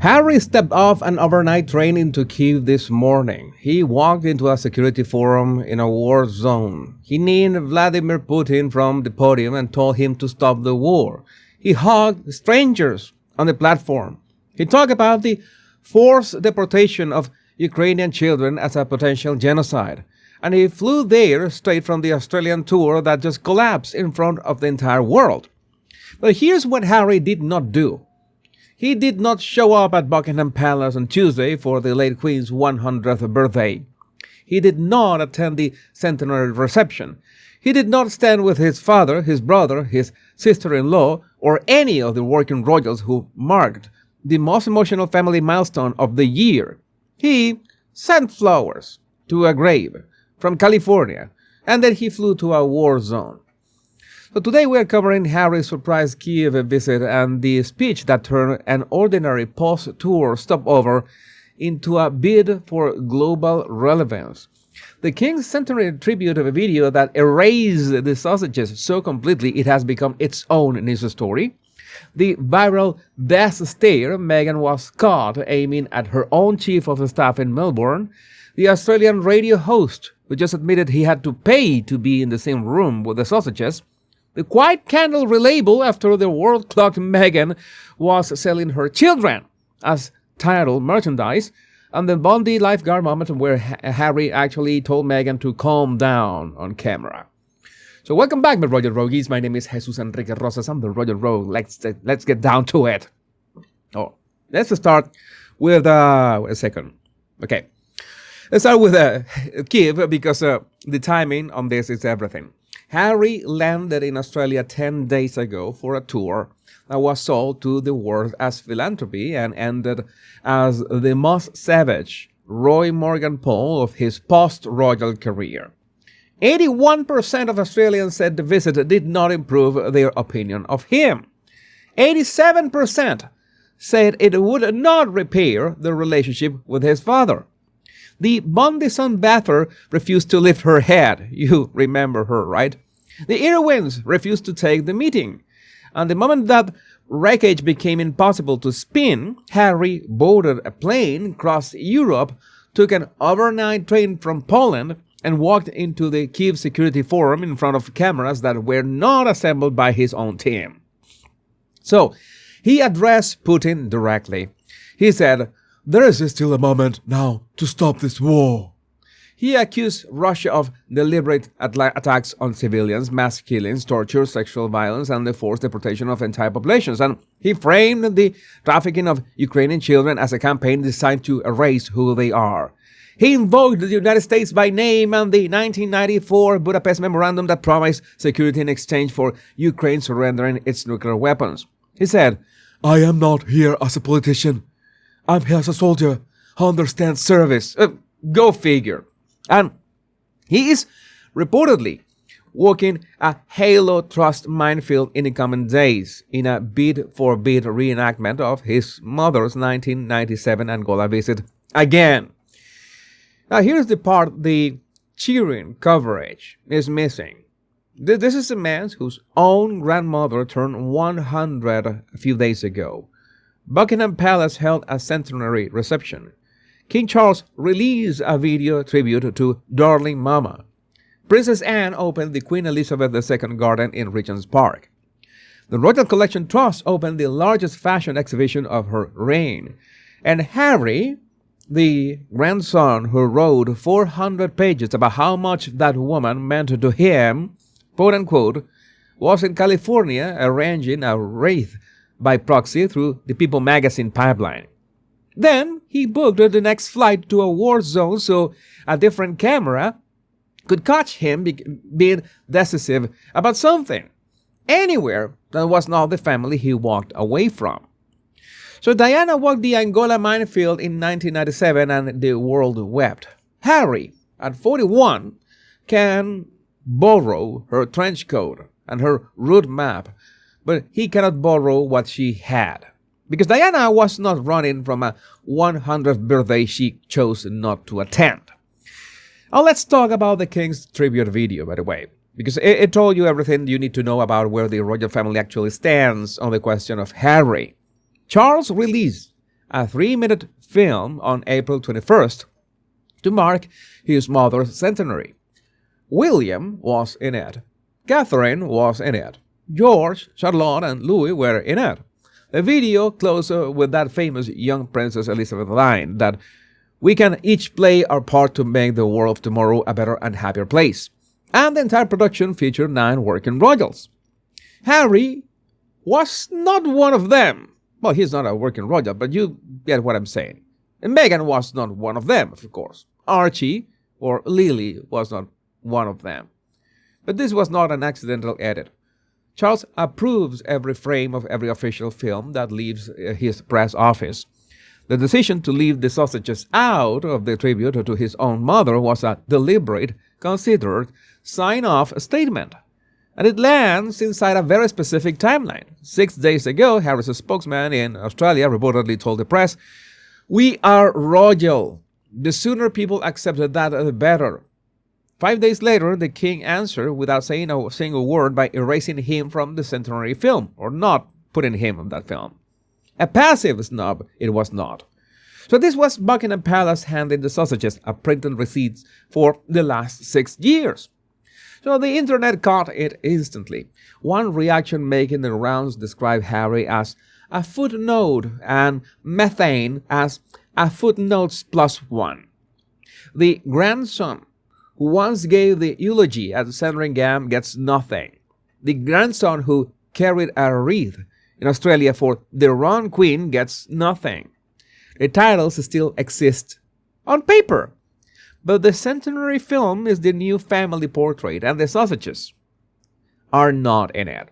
Harry stepped off an overnight train into Kyiv this morning. He walked into a security forum in a war zone. He named Vladimir Putin from the podium and told him to stop the war. He hugged strangers on the platform. He talked about the forced deportation of Ukrainian children as a potential genocide. And he flew there straight from the Australian tour that just collapsed in front of the entire world. But here's what Harry did not do. He did not show up at Buckingham Palace on Tuesday for the late Queen's 100th birthday. He did not attend the centenary reception. He did not stand with his father, his brother, his sister-in-law, or any of the working royals who marked the most emotional family milestone of the year. He sent flowers to a grave from California, and then he flew to a war zone. So today we are covering Harry's surprise Kyiv visit and the speech that turned an ordinary post-tour stopover into a bid for global relevance. The King's centenary tribute of a video that erased the sausages so completely it has become its own news story. The viral death stare Meghan was caught aiming at her own chief of staff in Melbourne. The Australian radio host who just admitted he had to pay to be in the same room with the sausages. The quiet candle relabel after the world-clocked Meghan was selling her children as title merchandise, and the Bondi lifeguard moment where Harry actually told Meghan to calm down on camera. So welcome back, my Royal Rogues. My name is Jesus Enrique Rosas. I'm the Royal Rogue. Let's get down to it. Oh, let's start with a second. Okay, let's start with Kyiv because the timing on this is everything. Harry landed in Australia 10 days ago for a tour that was sold to the world as philanthropy and ended as the most savage Roy Morgan poll of his post-royal career. 81% of Australians said the visit did not improve their opinion of him. 87% said it would not repair the relationship with his father. The Bondi sunbather refused to lift her head. You remember her, right? The Irwins refused to take the meeting. And the moment that wreckage became impossible to spin, Harry boarded a plane, crossed Europe, took an overnight train from Poland, and walked into the Kyiv security forum in front of cameras that were not assembled by his own team. So, he addressed Putin directly. He said, "There is still a moment now to stop this war." He accused Russia of deliberate attacks on civilians, mass killings, torture, sexual violence, and the forced deportation of entire populations. And he framed the trafficking of Ukrainian children as a campaign designed to erase who they are. He invoked the United States by name and the 1994 Budapest Memorandum that promised security in exchange for Ukraine surrendering its nuclear weapons. He said, "I am not here as a politician. I'm here as a soldier who understands service." Go figure. And he is reportedly walking a Halo Trust minefield in the coming days in a bid-for-bid reenactment of his mother's 1997 Angola visit again. Now here's the part the cheering coverage is missing. This is a man whose own grandmother turned 100 a few days ago. Buckingham Palace held a centenary reception. King Charles released a video tribute to Darling Mama. Princess Anne opened the Queen Elizabeth II Garden in Regent's Park. The Royal Collection Trust opened the largest fashion exhibition of her reign. And Harry, the grandson who wrote 400 pages about how much that woman meant to him, quote-unquote, was in California arranging a wreath by proxy through the People magazine pipeline. Then he booked the next flight to a war zone so a different camera could catch him being decisive about something, anywhere that was not the family he walked away from. So Diana walked the Angola minefield in 1997 and the world wept. Harry, at 41, can borrow her trench coat and her route map, but he cannot borrow what she had. Because Diana was not running from a 100th birthday she chose not to attend. Now let's talk about the King's tribute video, by the way, because it told you everything you need to know about where the royal family actually stands on the question of Harry. Charles released a 3-minute film on April 21st to mark his mother's centenary. William was in it. Catherine was in it. George, Charlotte, and Louis were in it. The video closes with that famous young Princess Elizabeth line that we can each play our part to make the world of tomorrow a better and happier place. And the entire production featured 9 working royals. Harry was not one of them. Well, he's not a working royal, but you get what I'm saying. And Meghan was not one of them, of course. Archie or Lily was not one of them. But this was not an accidental edit. Charles approves every frame of every official film that leaves his press office. The decision to leave the sausages out of the tribute to his own mother was a deliberate, considered, sign-off statement. And it lands inside a very specific timeline. 6 days ago, Harry's spokesman in Australia reportedly told the press, "We are royal. The sooner people accepted that, the better." 5 days later, the king answered without saying a single word by erasing him from the centenary film, or not putting him in that film. A passive snub it was not. So this was Buckingham Palace handing the sausages a printed receipts for the last 6 years. So the internet caught it instantly. One reaction making the rounds described Harry as a footnote and methane as a footnotes plus one. The grandson who once gave the eulogy at Sandringham gets nothing. The grandson who carried a wreath in Australia for the Wrong Queen gets nothing. The titles still exist on paper, but the centenary film is the new family portrait, and the sausages are not in it.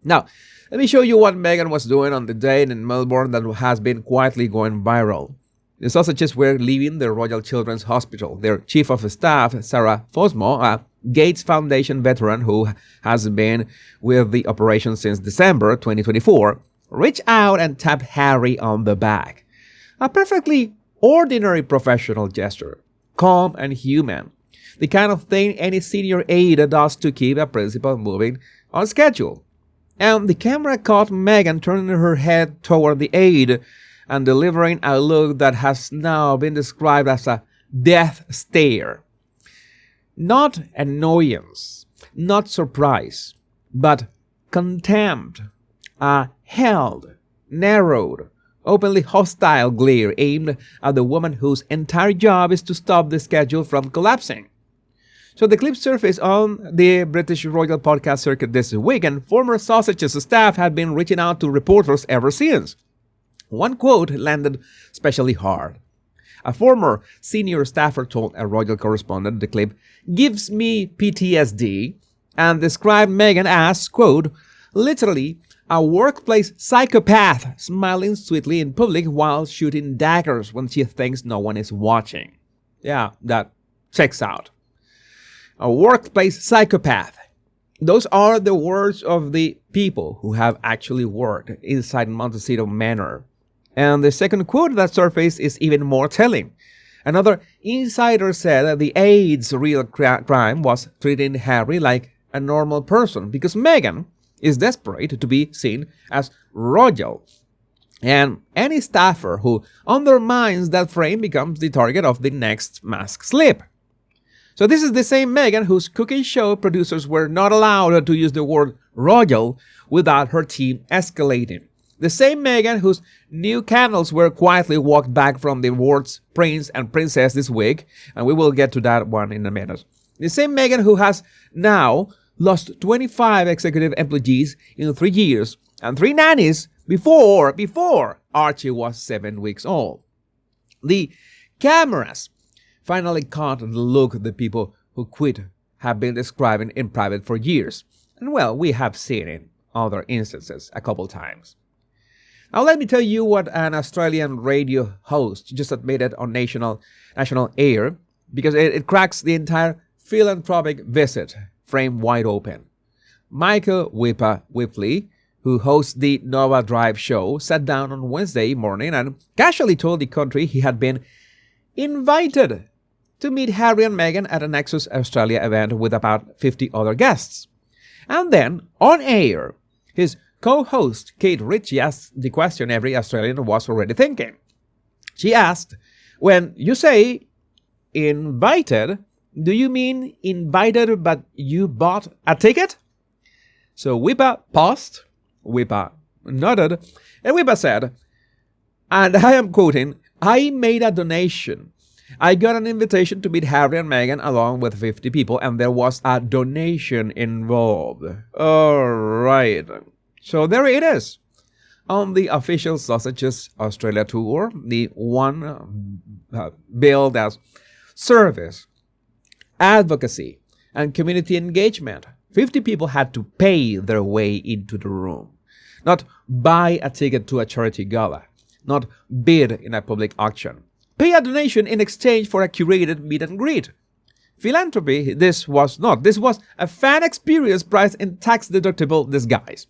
Now, let me show you what Meghan was doing on the day in Melbourne that has been quietly going viral. The sausages were leaving the Royal Children's Hospital. Their chief of staff, Sarah Fosmo, a Gates Foundation veteran who has been with the operation since December 2024, reached out and tapped Harry on the back. A perfectly ordinary professional gesture, calm and human. The kind of thing any senior aide does to keep a principal moving on schedule. And the camera caught Meghan turning her head toward the aide and delivering a look that has now been described as a death stare. Not annoyance, not surprise, but contempt. A held, narrowed, openly hostile glare aimed at the woman whose entire job is to stop the schedule from collapsing. So the clip surfaced on the British Royal podcast circuit this week, and former Sausages staff had been reaching out to reporters ever since. One quote landed especially hard. A former senior staffer told a royal correspondent the clip gives me PTSD and described Meghan as, quote, literally a workplace psychopath smiling sweetly in public while shooting daggers when she thinks no one is watching. Yeah, that checks out. A workplace psychopath. Those are the words of the people who have actually worked inside Montecito Manor. And the second quote that surfaced is even more telling. Another insider said that the aide's real crime was treating Harry like a normal person because Meghan is desperate to be seen as royal. And any staffer who undermines that frame becomes the target of the next mask slip. So this is the same Meghan whose cooking show producers were not allowed to use the word royal without her team escalating. The same Meghan whose new candles were quietly walked back from the awards prince and princess this week, and we will get to that one in a minute. The same Meghan who has now lost 25 executive employees in 3 years and 3 nannies before Archie was 7 weeks old. The cameras finally caught the look the people who quit have been describing in private for years. And well, we have seen it in other instances a couple times. Now let me tell you what an Australian radio host just admitted on national air, because it cracks the entire philanthropic visit frame wide open. Michael Whipley, who hosts the Nova Drive show, sat down on Wednesday morning and casually told the country he had been invited to meet Harry and Meghan at a Nexus Australia event with about 50 other guests. And then, on air, his co-host, Kate Ritchie, asked the question every Australian was already thinking. She asked, when you say invited, do you mean invited but you bought a ticket? So Wippa paused, Wippa nodded, and Wippa said, and I am quoting, I made a donation. I got an invitation to meet Harry and Meghan along with 50 people, and there was a donation involved. All right. So there it is. On the official Sausages Australia tour, the one billed as service, advocacy, and community engagement, 50 people had to pay their way into the room, not buy a ticket to a charity gala, not bid in a public auction. Pay a donation in exchange for a curated meet and greet. Philanthropy, this was not. This was a fan experience priced in tax-deductible disguise.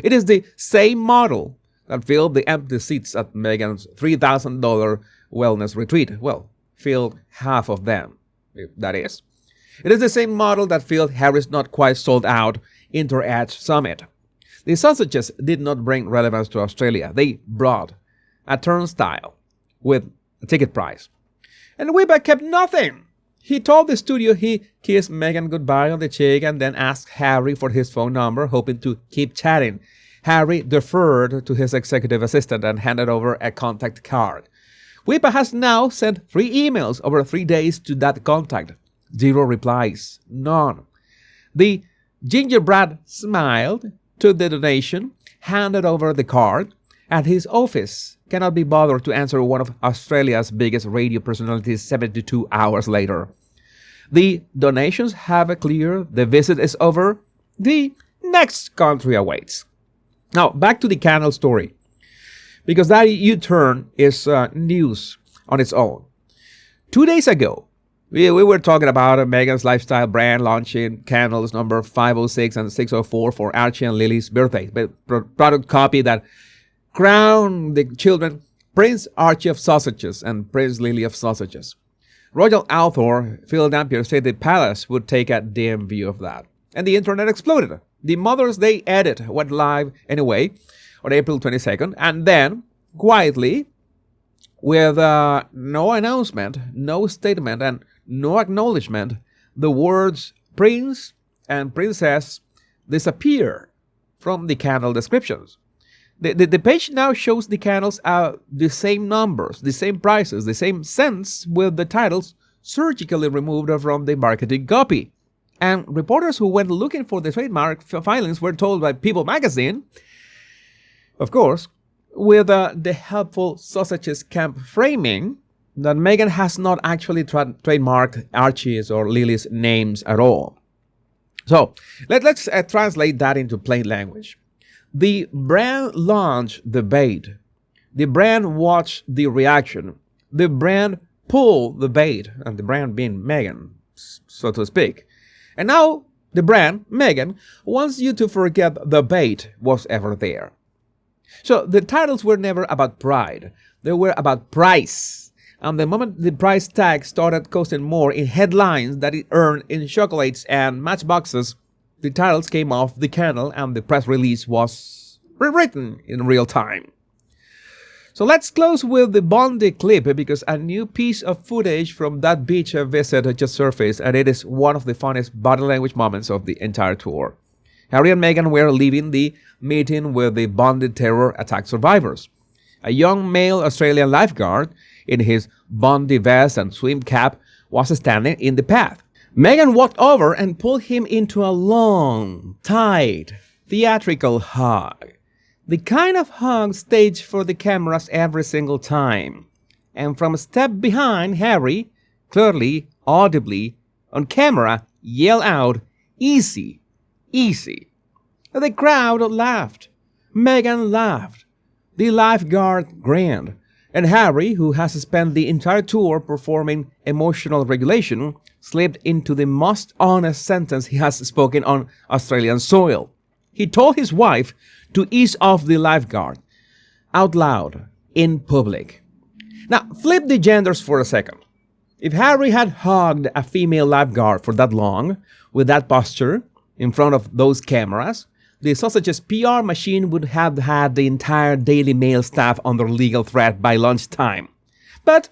It is the same model that filled the empty seats at Meghan's $3,000 wellness retreat. Well, filled half of them, if that is. It is the same model that filled Harry's not quite sold out Inter-Edge Summit. The sausages did not bring relevance to Australia. They brought a turnstile with a ticket price. And Wippa kept nothing. He told the studio he kissed Meghan goodbye on the cheek and then asked Harry for his phone number, hoping to keep chatting. Harry deferred to his executive assistant and handed over a contact card. Wippa has now sent 3 emails over 3 days to that contact. 0 replies. None. The gingerbread smiled, took the donation, handed over the card, and his office cannot be bothered to answer one of Australia's biggest radio personalities 72 hours later. The donations have cleared, the visit is over, the next country awaits. Now, back to the canal story, because that U-turn is news on its own. 2 days ago, we were talking about Meghan's lifestyle brand launching candles number 506 and 604 for Archie and Lily's birthday, product copy that crown the children Prince Archie of Sausages and Prince Lily of Sausages. Royal author Phil Dampier said the palace would take a dim view of that. And the internet exploded. The Mother's Day edit went live anyway on April 22nd. And then, quietly, with no announcement, no statement, and no acknowledgement, the words Prince and Princess disappear from the candle descriptions. The page now shows the candles the same numbers, the same prices, the same scents, with the titles surgically removed from the marketing copy. And reporters who went looking for the trademark filings were told by People magazine, of course, with the helpful Sausages Camp framing, that Meghan has not actually trademarked Archie's or Lily's names at all. So let's translate that into plain language. The brand launched the bait. The brand watched the reaction. The brand pulled the bait, and the brand being Meghan, so to speak. And now the brand, Meghan, wants you to forget the bait was ever there. So the titles were never about pride. They were about price. And the moment the price tag started costing more in headlines that it earned in chocolates and matchboxes, the titles came off the candle and the press release was rewritten in real time. So let's close with the Bondi clip, because a new piece of footage from that beach visit just surfaced, and it is one of the funniest body language moments of the entire tour. Harry and Meghan were leaving the meeting with the Bondi terror attack survivors. A young male Australian lifeguard in his Bondi vest and swim cap was standing in the path. Meghan walked over and pulled him into a long, tight, theatrical hug. The kind of hug staged for the cameras every single time. And from a step behind, Harry, clearly, audibly, on camera, yelled out, "Easy, easy." The crowd laughed. Meghan laughed. The lifeguard grinned. And Harry, who has spent the entire tour performing emotional regulation, slipped into the most honest sentence he has spoken on Australian soil. He told his wife to ease off the lifeguard, out loud, in public. Now, flip the genders for a second. If Harry had hugged a female lifeguard for that long, with that posture, in front of those cameras, the sausage's PR machine would have had the entire Daily Mail staff under legal threat by lunchtime. But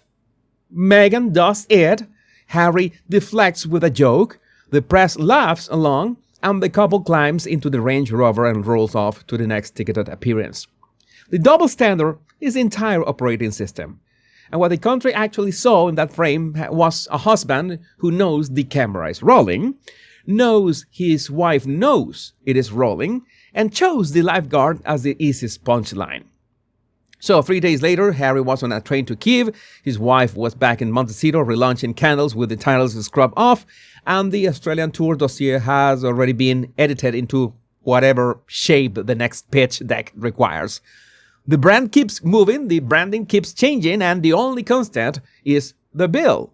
Meghan does it. Harry deflects with a joke, the press laughs along, and the couple climbs into the Range Rover and rolls off to the next ticketed appearance. The double standard is the entire operating system. And what the country actually saw in that frame was a husband who knows the camera is rolling, knows his wife knows it is rolling, and chose the lifeguard as the easiest punchline. So 3 days later, Harry was on a train to Kyiv, his wife was back in Montecito relaunching candles with the titles scrubbed off, and the Australian tour dossier has already been edited into whatever shape the next pitch deck requires. The brand keeps moving, the branding keeps changing, and the only constant is the bill.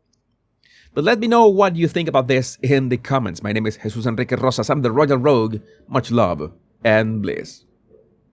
But let me know what you think about this in the comments. My name is Jesus Enrique Rosas. I'm the Royal Rogue. Much love and bliss.